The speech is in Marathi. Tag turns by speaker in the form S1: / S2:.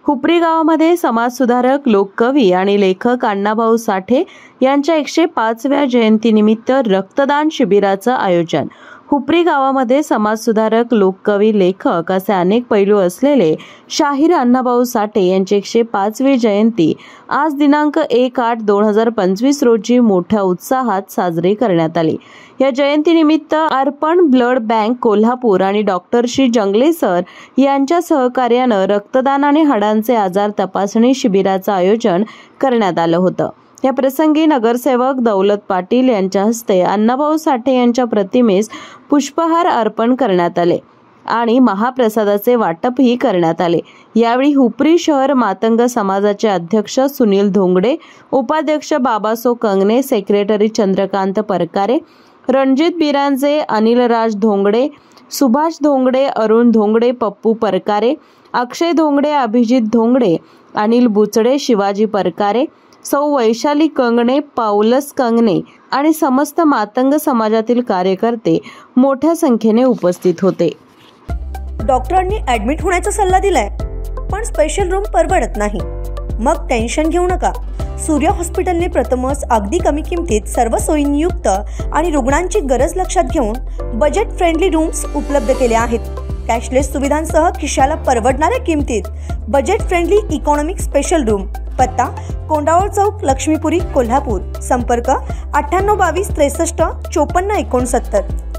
S1: हुपरी गावामध्ये समाजसुधारक, लोककवी आणि लेखक अण्णाभाऊ साठे यांच्या 105व्या जयंतीनिमित्त रक्तदान शिबिराचं आयोजन। हुपरी गावामध्ये समाजसुधारक, लोककवी, लेखक असे अनेक पैलू असलेले शाहीर अण्णाभाऊ साठे यांची 105वी जयंती आज दिनांक 1/8/2025 रोजी मोठ्या उत्साहात साजरी करण्यात आली। या जयंतीनिमित्त अर्पण ब्लड बँक कोल्हापूर आणि डॉक्टर श्री जंगले सर यांच्या सहकार्याने रक्तदान आणि हाडांचे आजार तपासणी शिबिराचं आयोजन करण्यात आलं होतं। या प्रसंगी नगरसेवक दौलत पाटील यांच्या हस्ते अण्णाभाऊ साठे यांच्या प्रतिमेस पुष्पहार अर्पण करण्यात आले आणि महाप्रसादाचे वाटपही करण्यात आले। यावेळी हुपरी शहर मातंग समाजाचे अध्यक्ष सुनील धोंगडे, उपाध्यक्ष बाबासो कंगणे, सेक्रेटरी चंद्रकांत परकारे, रणजित बिरांजे, अनिलराज धोंगडे, सुभाष धोंगडे, अरुण धोंगडे, पप्पू परकारे, अक्षय धोंगडे, अभिजित धोंगडे, अनिल बुचडे, शिवाजी परकारे, सौ वैशाली कंगणे, पाऊलस कंगणे आणि समस्त मातंग समाजातील कार्यकर्ते मोठ्या संख्येने उपस्थित होते।
S2: डॉक्टरांनी ऍडमिट होण्याचा सल्ला दिलाय, पण स्पेशल रूम परवडत नाही। मग टेन्शन घेऊ नका। सूर्य हॉस्पिटलने प्रथमच अगदी कमी किमतीत सर्व सोयींयुक्त आणि रुग्णांची गरज लक्षात घेऊन बजेट फ्रेंडली रूम्स उपलब्ध केले आहेत। कॅशलेस सुविधांसह खिशाला परवडणाऱ्या किमतीत budget friendly economic special room. पत्ता कोंडावळ चौक, लक्ष्मीपुरी, कोल्हापूर। संपर्क 9822 63 54 69।